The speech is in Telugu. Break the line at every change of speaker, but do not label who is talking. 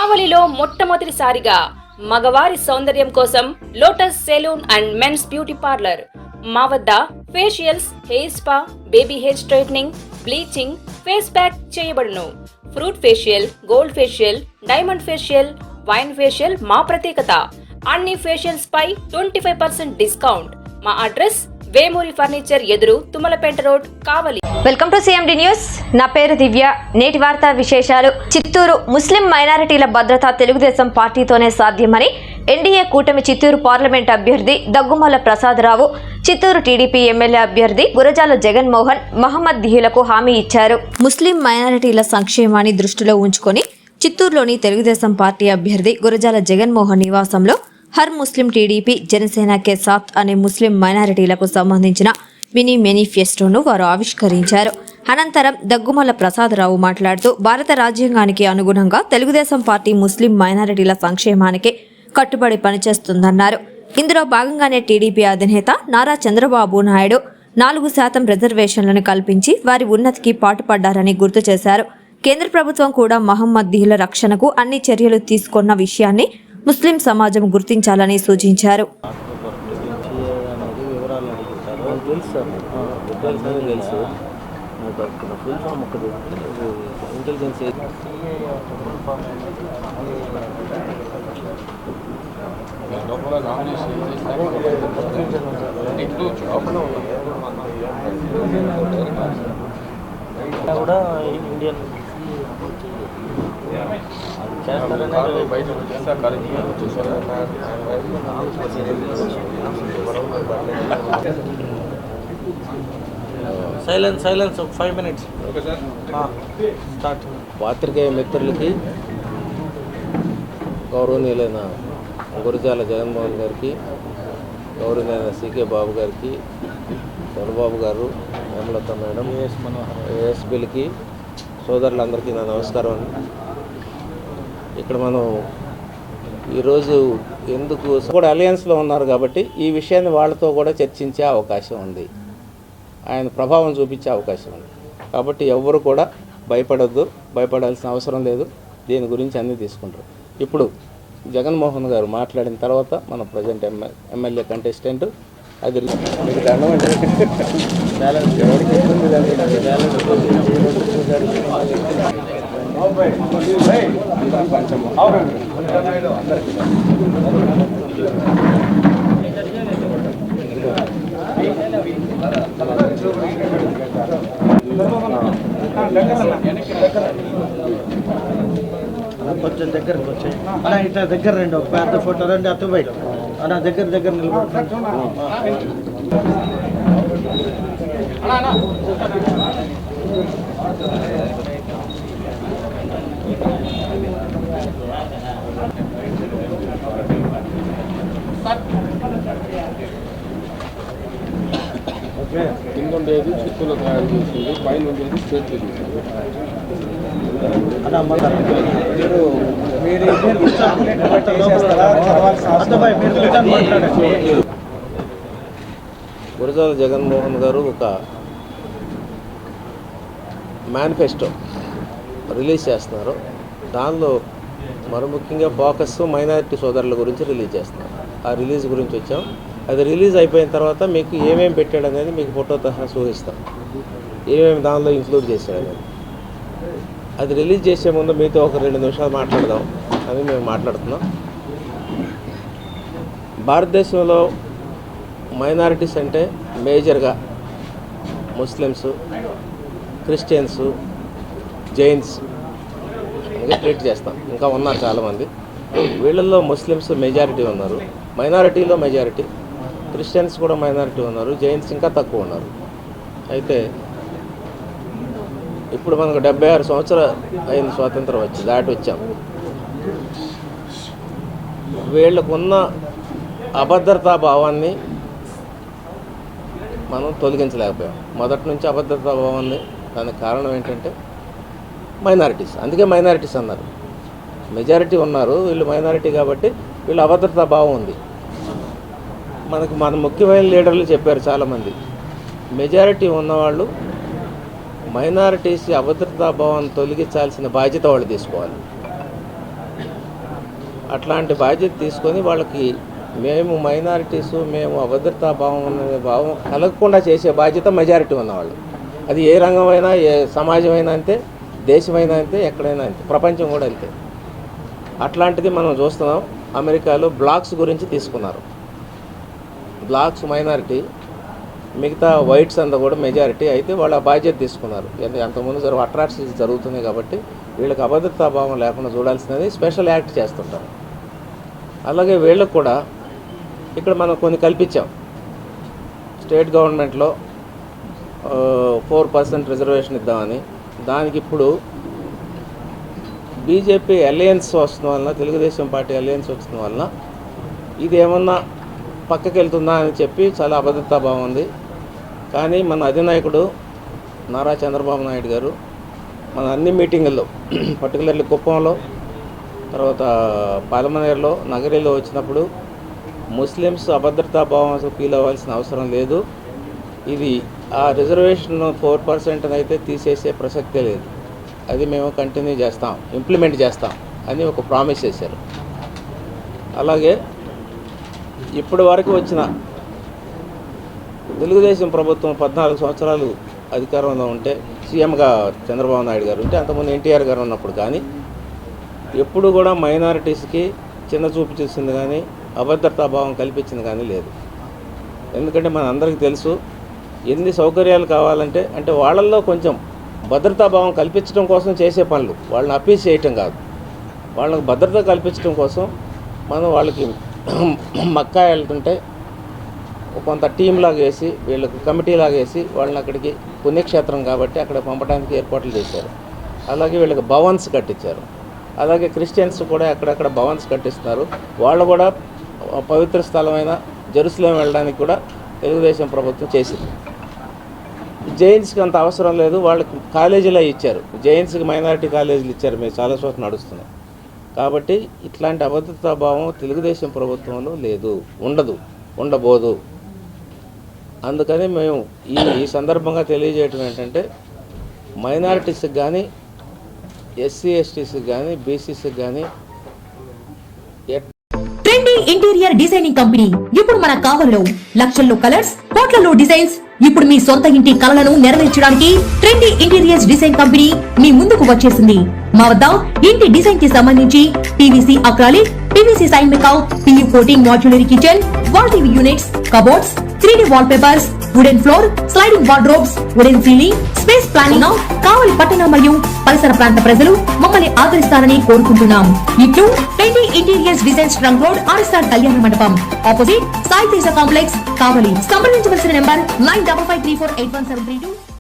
కావలిలో మొట్టమొదటిసారిగా మగవారి సౌందర్యం కోసం lotus salon and men's beauty parlour. మా వద్ద facials, hair spa, baby hair straightening, bleaching, face pack చేయబడును. Fruit facial, gold facial, diamond facial, wine facial మా ప్రత్యేకత. అన్ని ఫేషియల్స్ పై 25% డిస్కౌంట్. మా అడ్రస్ వేమూరి ఫర్నిచర్ ఎదురు, Tummalapeta road, Kavali.
Welcome to CMD news. నా పేరు దివ్య. నేటి వార్తా విశేషాలు. చిత్తూరు ముస్లిం మైనారిటీల భద్రత తెలుగుదేశం పార్టీతోనే సాధ్యమని ఎన్డీఏ కూటమి చిత్తూరు పార్లమెంట్ అభ్యర్థి దగ్గుమల్ల ప్రసాదరావు, చిత్తూరు టీడీపీ ఎమ్మెల్యే అభ్యర్థి గురజాల జగన్మోహన్ మహమ్మద్ దిహులకు హామీ ఇచ్చారు. ముస్లిం మైనారిటీల సంక్షేమాన్ని దృష్టిలో ఉంచుకొని చిత్తూరులోని తెలుగుదేశం పార్టీ అభ్యర్థి గురజాల జగన్మోహన్ నివాసంలో హర్ ముస్లిం టీడీపీ జనసేన కే సాత్ అనే ముస్లిం మైనారిటీలకు సంబంధించిన మినీ మేనిఫెస్టోను వారు ఆవిష్కరించారు. అనంతరం దగ్గుమల్ల ప్రసాదరావు మాట్లాడుతూ భారత రాజ్యాంగానికి అనుగుణంగా తెలుగుదేశం పార్టీ ముస్లిం మైనారిటీల సంక్షేమానికి కట్టుబడి పనిచేస్తుందన్నారు. ఇందులో భాగంగానే టీడీపీ అధినేత నారా చంద్రబాబు నాయుడు 4% రిజర్వేషన్లను కల్పించి వారి ఉన్నతికి పాటుపడ్డారని గుర్తు చేశారు. కేంద్ర ప్రభుత్వం కూడా మహమ్మద్ దిహుల రక్షణకు అన్ని చర్యలు తీసుకున్న విషయాన్ని ముస్లిం సమాజం గుర్తించాలని సూచించారు.
కూడా ఇండియన్ సైలెన్స్ 5 minutes.
పాత్రికేయ మిత్రులకి, గౌరవనీయులైన గురజాల జగన్మోహన్ గారికి, గౌరవనీయులైన సికే బాబు గారికి, చంద్రబాబు గారు, హేమలత మేడం, ఏఎస్పీలకి, సోదరులందరికీ నా నమస్కారం అండి. ఇక్కడ మనం ఈరోజు ఎందుకు కూడా అలయన్స్లో ఉన్నారు కాబట్టి ఈ విషయాన్ని వాళ్ళతో కూడా చర్చించే అవకాశం ఉంది, ఆయన ప్రభావం చూపించే అవకాశం ఉంది. కాబట్టి ఎవ్వరు కూడా భయపడొద్దు, భయపడాల్సిన అవసరం లేదు. దీని గురించి అన్నీ తీసుకుంటారు. ఇప్పుడు జగన్మోహన్ గారు మాట్లాడిన తర్వాత మన ప్రజెంట్ ఎమ్మెల్యే కంటెస్టెంట్ అది మీకు దండం అంటే ఎవరికి ఇస్తుంది
కొంచెం దగ్గరకు వచ్చాయి అలా, ఇట్లా దగ్గర రండి, ఒక పెద్ద ఫోటో రండి, అటు బయట అలా దగ్గర నిలబడుతుంది.
కింద ఉండేది చిత్తులు తయారు చేసింది, పైన ఉండేది చేతులు చేసింది.
గురజాల జగన్మోహన్ గారు ఒక మేనిఫెస్టో రిలీజ్ చేస్తున్నారు. దానిలో మరి ముఖ్యంగా ఫోకస్ మైనారిటీ సోదరుల గురించి రిలీజ్ చేస్తున్నారు. ఆ రిలీజ్ గురించి వచ్చాం. అది రిలీజ్ అయిపోయిన తర్వాత మీకు ఏమేమి పెట్టాడు అనేది మీకు ఫోటోతో చూపిస్తాం, ఏమేమి దానిలో ఇంక్లూడ్ చేశాడు అనేది. అది రిలీజ్ చేసే ముందు మీతో ఒక 2 నిమిషాలు మాట్లాడదాం అని మేము మాట్లాడుతున్నాం. భారతదేశంలో మైనారిటీస్ అంటే మేజర్గా ముస్లిమ్స్, క్రిస్టియన్స్, జైన్స్ ఇంకా ట్రీట్ చేస్తాం. ఇంకా ఉన్నారు చాలామంది. వీళ్ళల్లో ముస్లిమ్స్ మెజారిటీ ఉన్నారు, మైనారిటీలో మెజారిటీ, క్రిస్టియన్స్ కూడా మైనారిటీ ఉన్నారు, జైన్స్ ఇంకా తక్కువ ఉన్నారు. అయితే ఇప్పుడు మనకు 76 సంవత్సరాలు అయింది స్వాతంత్రం దాటి వచ్చాం. వీళ్ళకున్న అభద్రతా భావాన్ని మనం తొలగించలేకపోయాం. మొదటి నుంచి అభద్రతా భావాన్ని, దానికి కారణం ఏంటంటే మైనారిటీస్. అందుకే మైనారిటీస్ అన్నారు. మెజారిటీ ఉన్నారు, వీళ్ళు మైనారిటీ కాబట్టి వీళ్ళు అభద్రతా భావం ఉంది. మన ముఖ్యమైన లీడర్లు చెప్పారు చాలామంది, మెజారిటీ ఉన్నవాళ్ళు మైనారిటీస్ అభద్రతా భావాన్ని తొలగించాల్సిన బాధ్యత వాళ్ళు తీసుకోవాలి. అట్లాంటి బాధ్యత తీసుకొని వాళ్ళకి మేము మైనారిటీసు మేము అభద్రతా భావం అనే భావం కలగకుండా చేసే బాధ్యత మెజారిటీ ఉన్నవాళ్ళు. అది ఏ రంగమైనా, ఏ సమాజమైనా అంతే, దేశమైనా అంతే, ఎక్కడైనా అంతే, ప్రపంచం కూడా అంతే. అట్లాంటిది మనం చూస్తున్నాం. అమెరికాలో బ్లాక్స్ గురించి తీసుకున్నారు. బ్లాక్స్ మైనారిటీ, మిగతా వైట్స్ అంతా కూడా మెజారిటీ. అయితే వాళ్ళ బాధ్యత తీసుకున్నారు. అంతకుముందు అట్రాసిటీస్ జరుగుతున్నాయి కాబట్టి వీళ్ళకి అభద్రతా భావం లేకుండా చూడాల్సినది స్పెషల్ యాక్ట్ చేస్తుంటారు. అలాగే వీళ్ళకు కూడా ఇక్కడ మనం కొన్ని కల్పించాం. స్టేట్ గవర్నమెంట్లో 4% రిజర్వేషన్ ఇద్దామని. దానికి ఇప్పుడు బీజేపీ అలయన్స్ వస్తున్న వలన, తెలుగుదేశం పార్టీ అలయన్స్ వస్తున్న వలన ఇది ఏమన్నా పక్కకి వెళ్తుందా అని చెప్పి చాలా అభద్రతా భావం ఉంది. కానీ మన అధినాయకుడు నారా చంద్రబాబు నాయుడు గారు మన అన్ని మీటింగుల్లో, పర్టికులర్లీ కుప్పంలో, తర్వాత పాలమనేరులో, నగరిలో వచ్చినప్పుడు ముస్లిమ్స్ అభద్రతా భావం ఫీల్ అవ్వాల్సిన అవసరం లేదు. ఇది ఆ రిజర్వేషన్ 4% అయితే తీసేసే ప్రసక్తే లేదు. అది మేము కంటిన్యూ చేస్తాం, ఇంప్లిమెంట్ చేస్తాం అని ఒక ప్రామిస్ చేశారు. అలాగే ఇప్పటి వరకు వచ్చిన తెలుగుదేశం ప్రభుత్వం 14 సంవత్సరాలు అధికారంలో ఉంటే, సీఎంగా చంద్రబాబు నాయుడు గారు ఉంటే, అంతకుముందు ఎన్టీఆర్ గారు ఉన్నప్పుడు కానీ ఎప్పుడు కూడా మైనారిటీస్కి చిన్న చూపు చూసింది కానీ అభద్రతా భావం కల్పించింది కానీ లేదు. ఎందుకంటే మన అందరికీ తెలుసు, ఎన్ని సౌకర్యాలు కావాలంటే అంటే వాళ్ళల్లో కొంచెం భద్రతా భావం కల్పించడం కోసం చేసే పనులు, వాళ్ళని అప్పీల్ చేయటం కాదు. వాళ్ళకి భద్రత కల్పించడం కోసం మనం వాళ్ళకి మక్కా వెళ్తుంటే కొంత టీం లాగా వేసి, వీళ్ళకి కమిటీ లాగా వేసి వాళ్ళని అక్కడికి, పుణ్యక్షేత్రం కాబట్టి అక్కడ పంపడానికి ఏర్పాట్లు చేశారు. అలాగే వీళ్ళకి భవన్స్ కట్టించారు. అలాగే క్రిస్టియన్స్ కూడా అక్కడక్కడ భవన్స్ కట్టిస్తున్నారు. వాళ్ళు కూడా పవిత్ర స్థలమైన జెరూసలేం వెళ్ళడానికి కూడా తెలుగుదేశం ప్రభుత్వం చేసింది. జైన్స్కి అంత అవసరం లేదు, వాళ్ళకి కాలేజీలో ఇచ్చారు. జైన్స్కి మైనారిటీ కాలేజీలు ఇచ్చారు, మేము చాలా చోట్ల నడుస్తున్నాం. కాబట్టి ఇట్లాంటి అభద్రతా భావం తెలుగుదేశం ప్రభుత్వంలో లేదు, ఉండదు, ఉండబోదు. అందుకని మేము ఈ సందర్భంగా తెలియజేయటం ఏంటంటే, మైనారిటీస్కి కానీ, ఎస్సీ ఎస్టీస్కి కానీ, బీసీస్కి కానీ
ట్రెండీ ఇంటీరియర్ డిజైనింగ్ కంపెనీ ఇప్పుడు మన కావలిలో లక్షల్లో కలర్స్, కోట్లలో డిజైన్స్. ఇప్పుడు మీ సొంత ఇంటి కలలను నెరవేర్చడానికి ట్రెండీ ఇంటీరియర్స్ డిజైన్ కంపెనీ మీ ముందుకు వచ్చేసింది. మా వద్ద ఇంటి డిజైన్ కి సంబంధించి PVC acrylic, PVC sign make out, PU coating, modular kitchen, wall TV units, cupboards, 3D wall papers, wooden floor, sliding wardrobes, wooden ceiling, space planning. Kavali పట్టణ మరియు పరిసర ప్రాంత ప్రజలు మమ్మల్ని ఆదరిస్తారని కోరుకుంటున్నాం. ఇట్లు trendy interiors designs, trunk road, RSR Kalyana Mandapam, opposite Sai Teja complex, Kavali. సంప్రదించవలసిన నెంబర్ 9553481732.